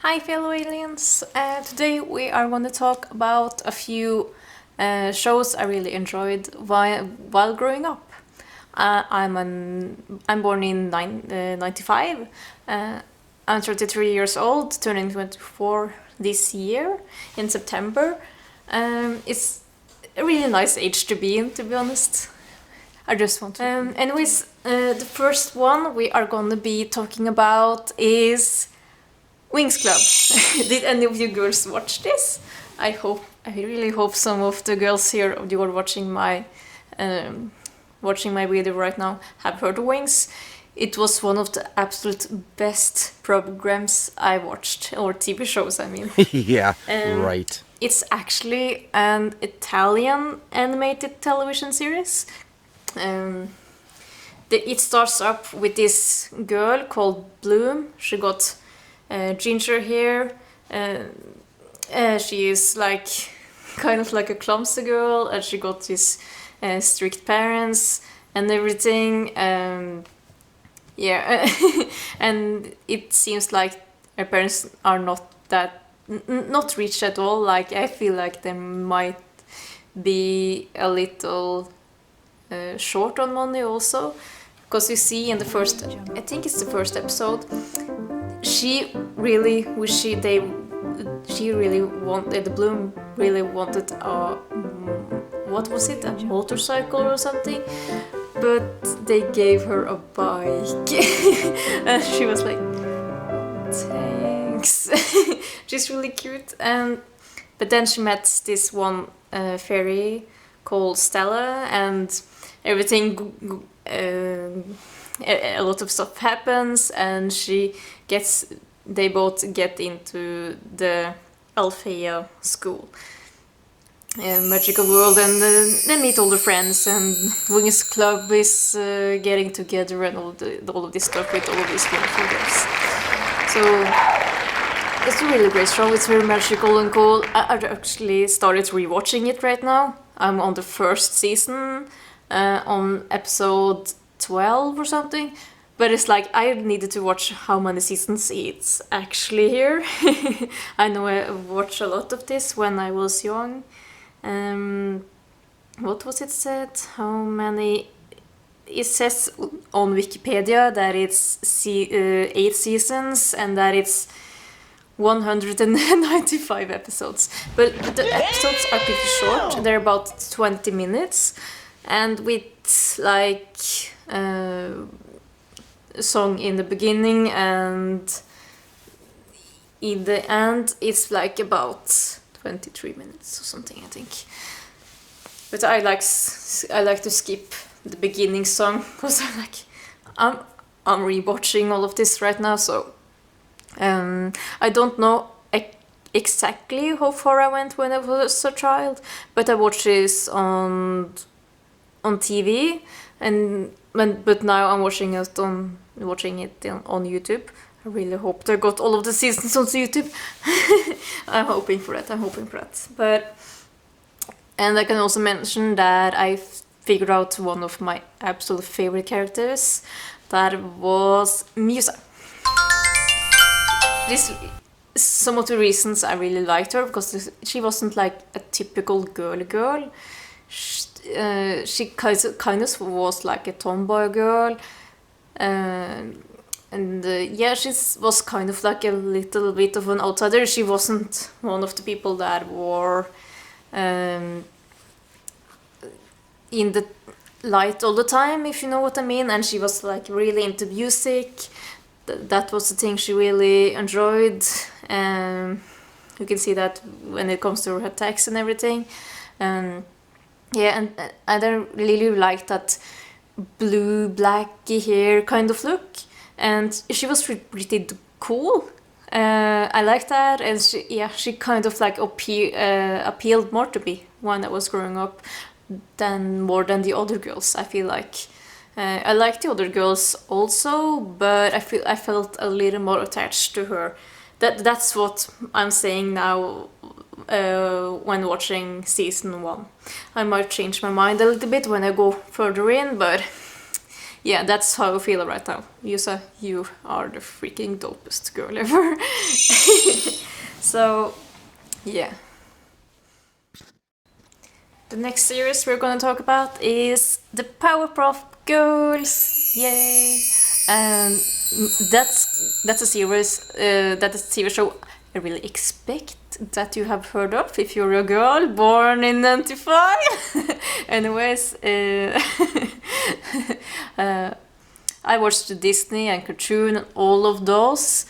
Hi, fellow aliens. Today we are going to talk about a few shows I really enjoyed while growing up. I'm born in 95. I'm 33 years old, turning 24 this year in September. It's a really nice age to be in, to be honest. I just want to. Anyways, the first one we are going to be talking about is Winx Club. Did any of you girls watch this? I really hope some of the girls here who are watching my video right now have heard of Winx. It was one of the absolute best programs I watched, or TV shows, I mean. Yeah, Um, right. It's actually an Italian animated television series. Um, it starts up with this girl called Bloom. She got ginger hair. She is like kind of like a clumsy girl, and she got these strict parents and everything. Yeah, and it seems like her parents are not not rich at all. Like I feel like they might be a little short on money also, because you see in the first, I think it's the first episode, she really wanted, the Bloom really wanted a what was it, a motorcycle or something, but they gave her a bike. And she was like, thanks. She's really cute. And but then she met this one fairy called Stella, and everything a lot of stuff happens, and they both get into the Althea school, magical world, and they meet all the friends, and Winx Club is getting together, and all of this stuff with all of these wonderful girls. So it's a really great show. It's very magical and cool. I actually started rewatching it right now. I'm on the first season, on episode 12 or something. But it's like I needed to watch how many seasons it's actually here. I know I watched a lot of this when I was young. What was it said? How many? It says on Wikipedia that it's 8 seasons and that it's 195 episodes. But the episodes are pretty short. They're about 20 minutes. And with like a song in the beginning and in the end, it's like about 23 minutes or something, I think. But I like to skip the beginning song because I'm rewatching all of this right now, so I don't know exactly how far I went when I was a child, but I watched this on TV, but now I'm watching it on YouTube. I really hope they got all of the seasons on YouTube. I'm hoping for that. And I can also mention that I figured out one of my absolute favorite characters. That was Musa. This is some of the reasons I really liked her, because she wasn't like a typical girl. She kind of was like a tomboy girl. Yeah, she was kind of like a little bit of an outsider. She wasn't one of the people that were in the light all the time, if you know what I mean. And she was like really into music. That was the thing she really enjoyed. You can see that when it comes to her attacks and everything. Yeah, and I don't really like that blue, blacky hair kind of look. And she was pretty cool. I like that, and she kind of like appealed more to me when I was growing up more than the other girls. I feel like I like the other girls also, but I felt a little more attached to her. That's what I'm saying now when watching season 1. I might change my mind a little bit when I go further in, but Yeah, that's how I feel right now. Yusa, you are the freaking dopest girl ever. So, yeah. The next series we're gonna talk about is the Powerpuff Girls. Yay! And that's a series that is a TV show I really expect that you have heard of if you're a girl born in 95. Anyways, I watched the Disney and cartoon and all of those.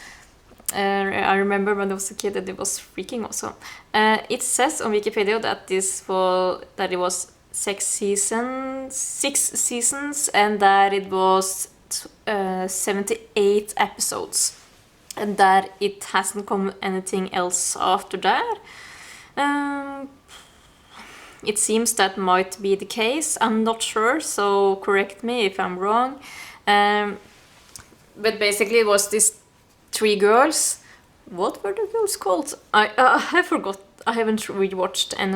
I remember when I was a kid that it was freaking awesome. It says on Wikipedia that it was 6 seasons, and that it was 78 episodes, and that it hasn't come anything else after that. It seems that might be the case. I'm not sure, so correct me if I'm wrong. But basically, it was these 3 girls. What were the girls called? I forgot. I haven't rewatched any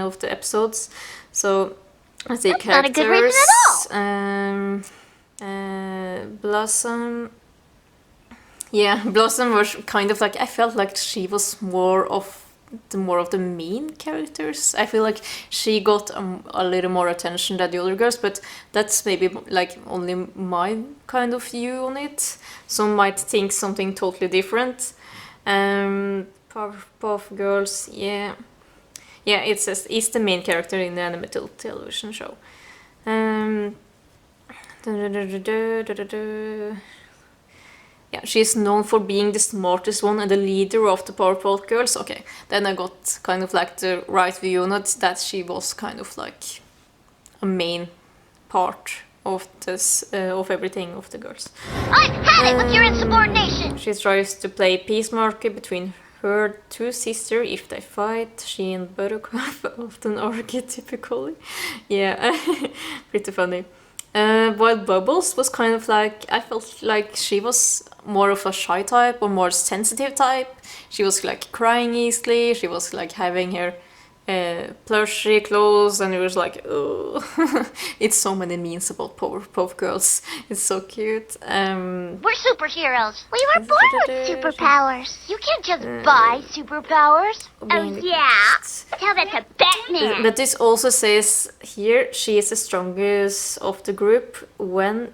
of the episodes. So let's see. That's characters. not a good reason at all. Blossom. Yeah, Blossom was kind of like, I felt like she was more of the main characters. I feel like she got a little more attention than the other girls, but that's maybe like only my kind of view on it. Some might think something totally different. Powerpuff Girls, yeah, it says is the main character in the animated television show. Yeah, she's known for being the smartest one and the leader of the Powerpuff Girls. Okay, then I got kind of like the right view on it, that she was kind of like a main part of this, of everything of the girls. I've had it with your insubordination! She tries to play peacemaker between her 2 sisters if they fight. She and Buttercup often argue typically. Yeah, pretty funny. While Bubbles was kind of like, I felt like she was more of a shy type or more sensitive type. She was like crying easily, she was like having her plushy clothes, and it was like, oh. It's so many memes about Powerpuff Girls. It's so cute. We're superheroes. We were born with superpowers. You can't just buy superpowers. Oh yeah? Tell that to Batman. But this also says here she is the strongest of the group when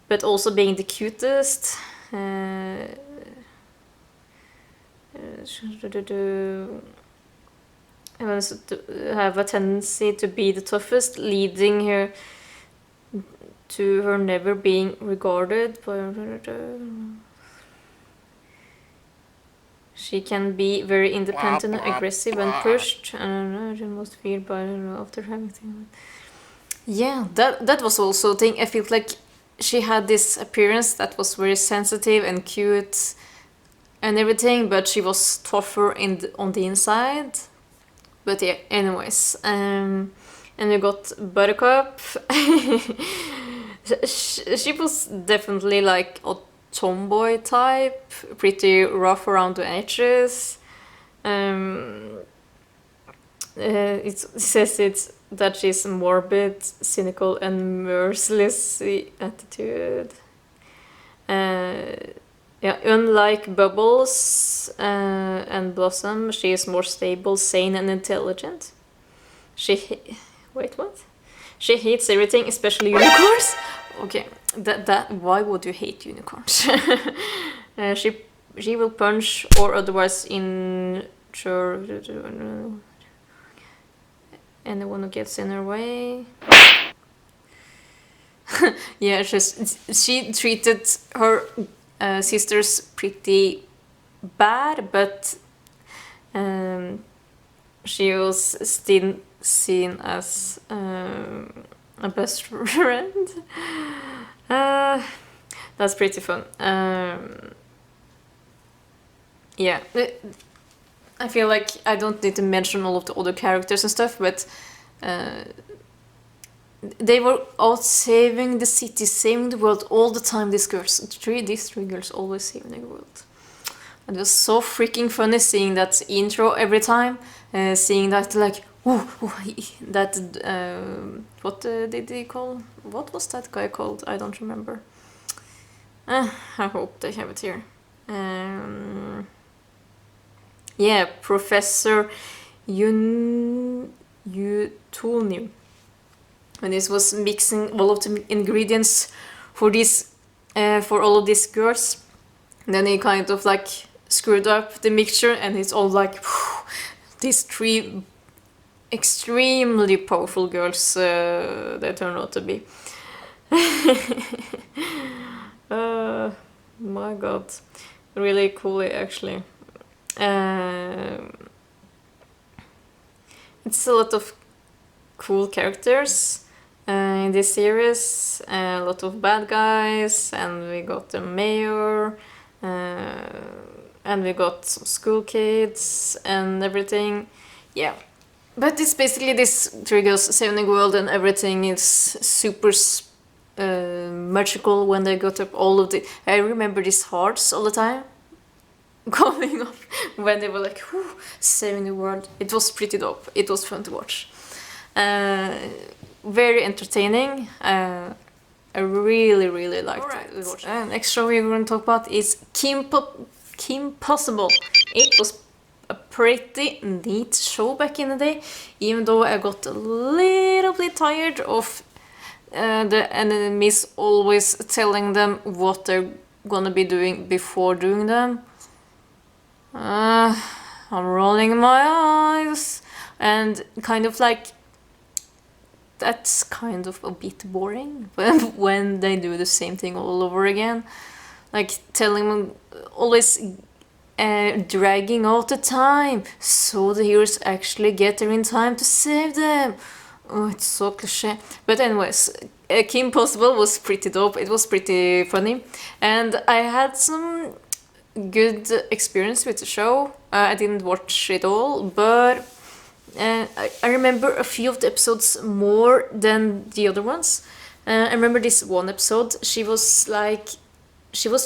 but also being the cutest. Have a tendency to be the toughest, leading her to her never being regarded. She can be very independent and aggressive when pushed. I don't know, she must feel better after having. Yeah, that was also a thing. I felt like she had this appearance that was very sensitive and cute and everything, but she was tougher on the inside. But yeah, anyways, and we got Buttercup. She was definitely like a tomboy type, pretty rough around the edges. It says that she's morbid, cynical, and merciless attitude. Yeah, unlike Bubbles and Blossom, she is more stable, sane, and intelligent. Wait, what? She hates everything, especially unicorns. Okay, that why would you hate unicorns? She will punch or otherwise injure anyone who gets in her way. Yeah, she treated her sisters pretty bad, but she was still seen as a best friend. That's pretty fun. Yeah, I feel like I don't need to mention all of the other characters and stuff, but they were out saving the city, saving the world all the time. These three girls always saving the world. And it was so freaking funny seeing that intro every time, seeing that like, that what did they call? What was that guy called? I don't remember. I hope they have it here. Yeah, Professor Utonium. And this was mixing all of the ingredients for this for all of these girls. And then he kind of like screwed up the mixture, and it's all like these 3 extremely powerful girls they turned out to be. My god, really cool actually. It's a lot of cool characters in this series, a lot of bad guys, and we got the mayor, and we got some school kids and everything. Yeah, but it's basically this 3 girls saving the world, and everything is super magical when they got up all of the... I remember these hearts all the time coming up when they were like saving the world. It was pretty dope. It was fun to watch. Very entertaining. I really liked it. Next show we're going to talk about is Kim Possible. It was a pretty neat show back in the day, even though I got a little bit tired of the enemies always telling them what they're gonna be doing before doing them. I'm rolling my eyes, and kind of like that's kind of a bit boring when they do the same thing all over again, like telling them always dragging out the time so the heroes actually get there in time to save them. Oh, it's so cliche. But anyways, Kim Possible was pretty dope. It was pretty funny, and I had some good experience with the show. I didn't watch it all, but I remember a few of the episodes more than the other ones. I remember this one episode. She was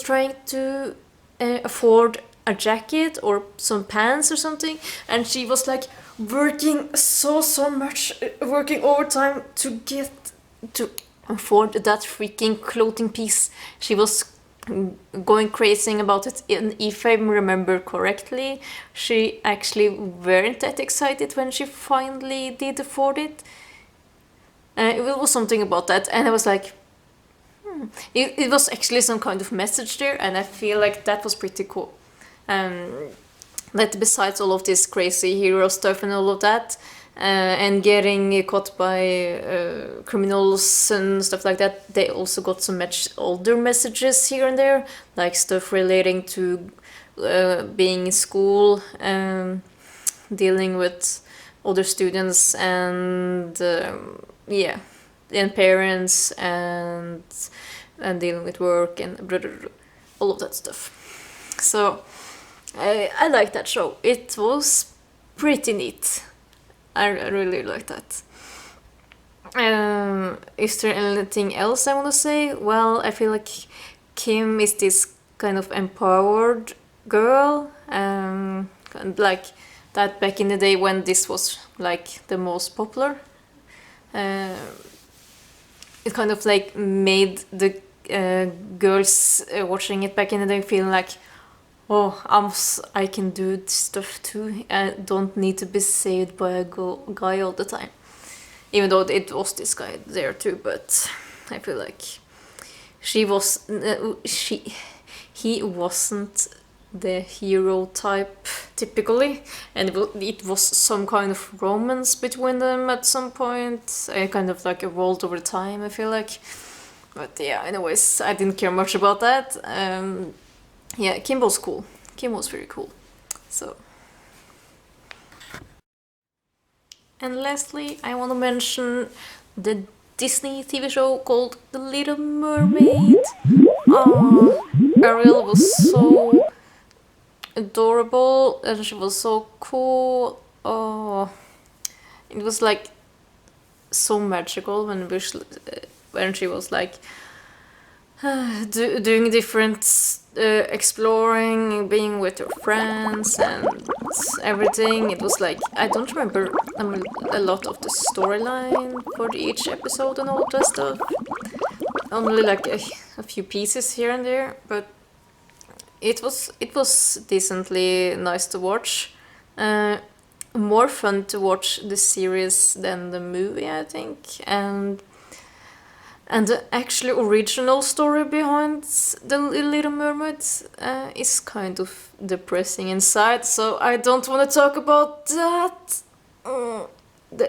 trying to afford a jacket or some pants or something, and she was like working so much, working overtime to get to afford that freaking clothing piece. She was going crazy about it, and if I remember correctly, she actually weren't that excited when she finally did afford it. It was something about that, and I was like, it was actually some kind of message there, and I feel like that was pretty cool. That besides all of this crazy hero stuff and all of that, and getting caught by criminals and stuff like that, they also got some much older messages here and there, like stuff relating to being in school, dealing with other students, and and parents, and dealing with work and all of that stuff. So I like that show. It was pretty neat. I really like that. Is there anything else I want to say? Well, I feel like Kim is this kind of empowered girl, and like that back in the day when this was like the most popular. It kind of like made the girls watching it back in the day feel like, oh, I can do this stuff too. I don't need to be saved by a guy all the time. Even though it was this guy there too, but I feel like he wasn't the hero type typically, and it was some kind of romance between them at some point. I kind of like evolved over time, I feel like. But yeah, anyways, I didn't care much about that. Yeah, Kim was cool. Kim was very cool. So. And lastly, I want to mention the Disney TV show called The Little Mermaid. Oh, Ariel was so adorable, and she was so cool. Oh, it was like so magical when she was like doing different exploring, being with your friends and everything. It was like, I don't remember a lot of the storyline for each episode and all that stuff. Only like a few pieces here and there, but it was decently nice to watch. More fun to watch the series than the movie, I think, and the actually original story behind the Little Mermaid is kind of depressing inside. So I don't want to talk about that.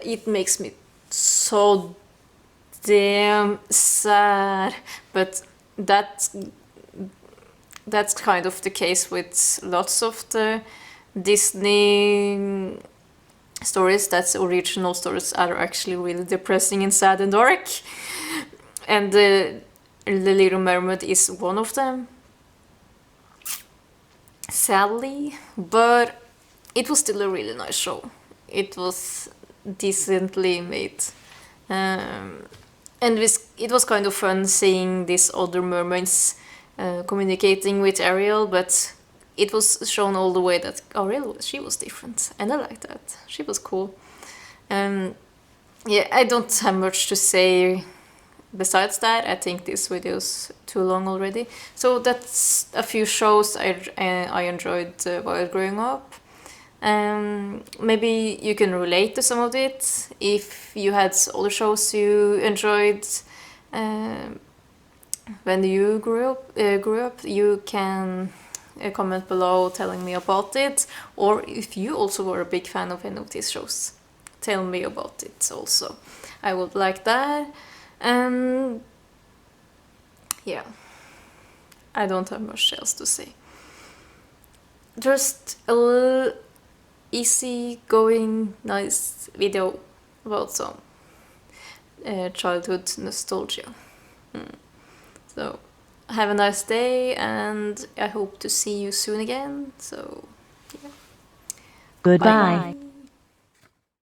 It makes me so damn sad, but that's kind of the case with lots of the Disney stories. That's original stories are actually really depressing and sad and dark, and the Little Mermaid is one of them, sadly, but it was still a really nice show. It was decently made. And it was kind of fun seeing these other mermaids communicating with Ariel, but it was shown all the way that Ariel, she was different, and I liked that. She was cool. Yeah, I don't have much to say besides that. I think this video is too long already. So that's a few shows I enjoyed while growing up. Maybe you can relate to some of it. If you had other shows you enjoyed when you grew up, you can comment below telling me about it. Or if you also were a big fan of any of these shows, tell me about it also. I would like that. Yeah, I don't have much else to say. Just a little easy-going, nice video about some childhood nostalgia. So, have a nice day, and I hope to see you soon again. So, yeah. Goodbye. Bye.